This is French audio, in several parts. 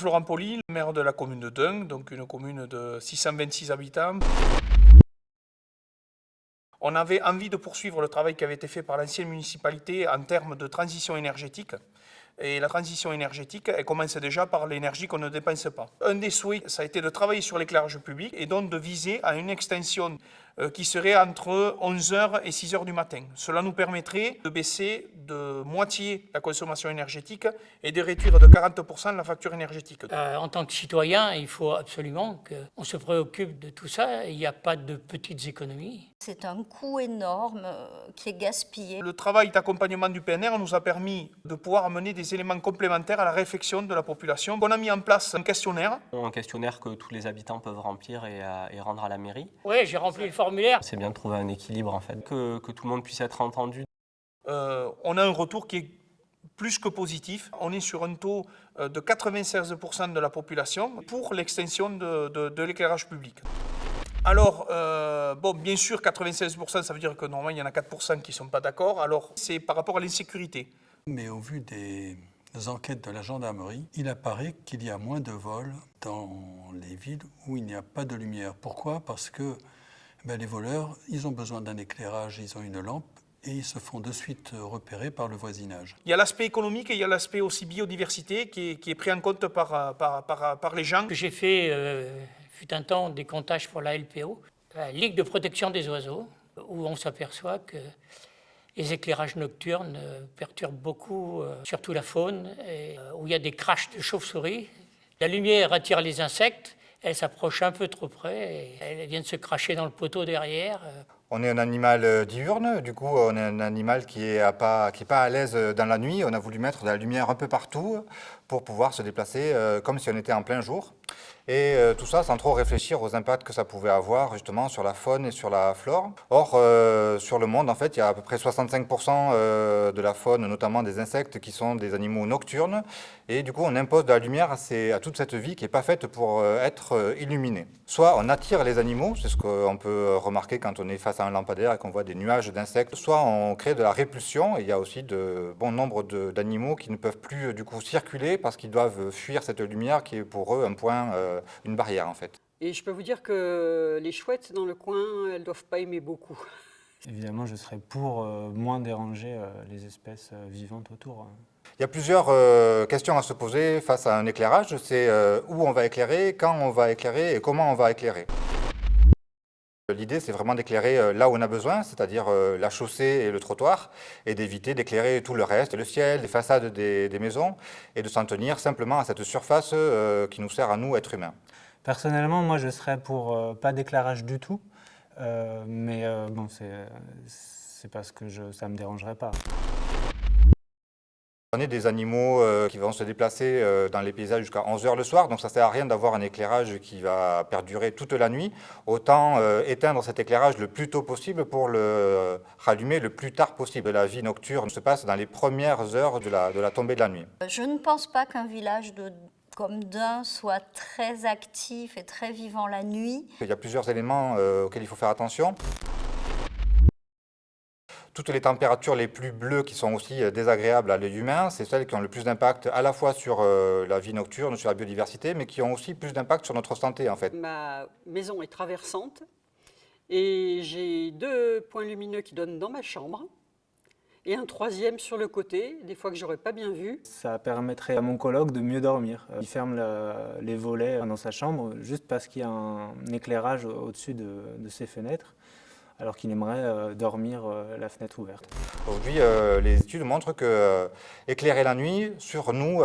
Florent Poli, maire de la commune de Deung, donc une commune de 626 habitants. On avait envie de poursuivre le travail qui avait été fait par l'ancienne municipalité en termes de transition énergétique. Et la transition énergétique, elle commence déjà par l'énergie qu'on ne dépense pas. Un des souhaits, ça a été de travailler sur l'éclairage public et donc de viser à une extension qui serait entre 11h et 6h du matin. Cela nous permettrait de baisser de moitié la consommation énergétique et de réduire de 40% la facture énergétique. En tant que citoyen, il faut absolument qu'on se préoccupe de tout ça. Il n'y a pas de petites économies. C'est un coût énorme qui est gaspillé. Le travail d'accompagnement du PNR nous a permis de pouvoir amener des éléments complémentaires à la réflexion de la population. On a mis en place un questionnaire. Un questionnaire que tous les habitants peuvent remplir et rendre à la mairie. Oui, j'ai rempli le formulaire. C'est bien de trouver un équilibre en fait, que tout le monde puisse être entendu. On a un retour qui est plus que positif. On est sur un taux de 96% de la population pour l'extension de l'éclairage public. Alors, bien sûr, 96%, ça veut dire que normalement, il y en a 4% qui ne sont pas d'accord. Alors, c'est par rapport à l'insécurité. Mais au vu des enquêtes de la gendarmerie, il apparaît qu'il y a moins de vols dans les villes où il n'y a pas de lumière. Pourquoi? Parce que les voleurs, ils ont besoin d'un éclairage, ils ont une lampe et ils se font de suite repérer par le voisinage. Il y a l'aspect économique et il y a l'aspect aussi biodiversité qui est pris en compte par les gens. J'ai fait, fut un temps, des comptages pour la LPO, la Ligue de protection des oiseaux, où on s'aperçoit que les éclairages nocturnes perturbent beaucoup, surtout la faune, et où il y a des crashs de chauves-souris. La lumière attire les insectes, elles s'approchent un peu trop près, et elles viennent se cracher dans le poteau derrière. On est un animal diurne, du coup on est un animal qui est pas à l'aise dans la nuit. On a voulu mettre de la lumière un peu partout pour pouvoir se déplacer comme si on était en plein jour. Et tout ça sans trop réfléchir aux impacts que ça pouvait avoir justement sur la faune et sur la flore. Or, sur le monde, en fait, il y a à peu près 65% de la faune, notamment des insectes, qui sont des animaux nocturnes. Et du coup, on impose de la lumière à toute cette vie qui n'est pas faite pour être illuminée. Soit on attire les animaux, c'est ce qu'on peut remarquer quand on est face à un lampadaire et qu'on voit des nuages d'insectes. Soit on crée de la répulsion. Et il y a aussi de bon nombre d'animaux qui ne peuvent plus du coup circuler parce qu'ils doivent fuir cette lumière qui est pour eux un point, une barrière en fait. Et je peux vous dire que les chouettes dans le coin, elles ne doivent pas aimer beaucoup. Évidemment, je serais pour moins déranger les espèces vivantes autour. Il y a plusieurs questions à se poser face à un éclairage. C'est où on va éclairer, quand on va éclairer et comment on va éclairer. L'idée, c'est vraiment d'éclairer là où on a besoin, c'est-à-dire la chaussée et le trottoir, et d'éviter d'éclairer tout le reste, le ciel, les façades des maisons, et de s'en tenir simplement à cette surface qui nous sert à nous, êtres humains. Personnellement, moi, je serais pour pas d'éclairage du tout, mais bon, c'est parce que ça me dérangerait pas. On est des animaux qui vont se déplacer dans les paysages jusqu'à 11h le soir, donc ça ne sert à rien d'avoir un éclairage qui va perdurer toute la nuit. Autant éteindre cet éclairage le plus tôt possible pour le rallumer le plus tard possible. La vie nocturne se passe dans les premières heures de la tombée de la nuit. Je ne pense pas qu'un village comme Deung soit très actif et très vivant la nuit. Il y a plusieurs éléments auxquels il faut faire attention. Toutes les températures les plus bleues qui sont aussi désagréables à l'œil humain, c'est celles qui ont le plus d'impact à la fois sur la vie nocturne, sur la biodiversité, mais qui ont aussi plus d'impact sur notre santé en fait. Ma maison est traversante et j'ai 2 points lumineux qui donnent dans ma chambre et un 3e sur le côté, des fois que j'aurais pas bien vu. Ça permettrait à mon coloc de mieux dormir. Il ferme les volets dans sa chambre juste parce qu'il y a un éclairage au-dessus de ses fenêtres, alors qu'il aimerait dormir la fenêtre ouverte. Aujourd'hui, les études montrent que éclairer la nuit, sur nous,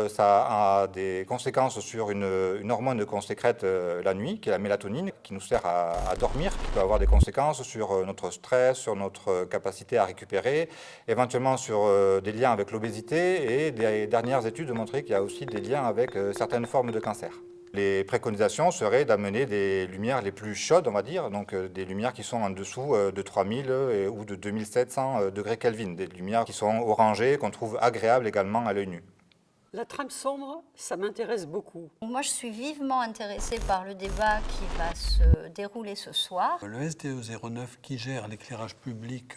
ça a des conséquences sur une hormone qu'on sécrète la nuit, qui est la mélatonine, qui nous sert à dormir, qui peut avoir des conséquences sur notre stress, sur notre capacité à récupérer, éventuellement sur des liens avec l'obésité, et des dernières études montraient qu'il y a aussi des liens avec certaines formes de cancer. Les préconisations seraient d'amener des lumières les plus chaudes, on va dire, donc des lumières qui sont en dessous de 3000 ou de 2700 degrés Kelvin, des lumières qui sont orangées, qu'on trouve agréables également à l'œil nu. La trame sombre, ça m'intéresse beaucoup. Moi, je suis vivement intéressée par le débat qui va se dérouler ce soir. Le SDE 09 qui gère l'éclairage public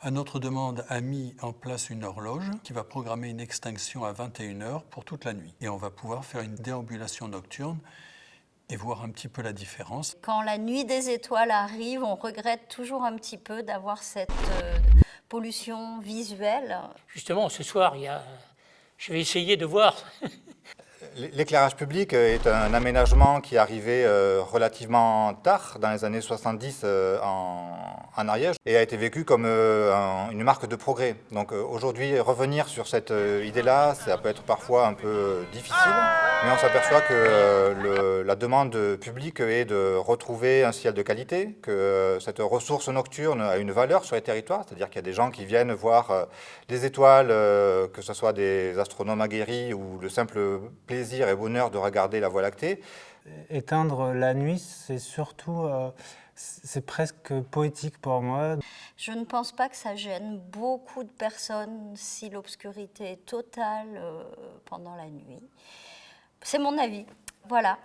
à notre demande, a mis en place une horloge qui va programmer une extinction à 21h pour toute la nuit. Et on va pouvoir faire une déambulation nocturne et voir un petit peu la différence. Quand la nuit des étoiles arrive, on regrette toujours un petit peu d'avoir cette pollution visuelle. Justement, ce soir, je vais essayer de voir. L'éclairage public est un aménagement qui est arrivé relativement tard, dans les années 70 en Ariège, et a été vécu comme une marque de progrès. Donc aujourd'hui, revenir sur cette idée-là, ça peut être parfois un peu difficile, mais on s'aperçoit que la demande publique est de retrouver un ciel de qualité, que cette ressource nocturne a une valeur sur les territoires, c'est-à-dire qu'il y a des gens qui viennent voir des étoiles, que ce soit des astronomes aguerris ou le simple plaisir et bonheur de regarder la Voie lactée. Éteindre la nuit, c'est surtout, c'est presque poétique pour moi. Je ne pense pas que ça gêne beaucoup de personnes si l'obscurité est totale pendant la nuit. C'est mon avis. Voilà.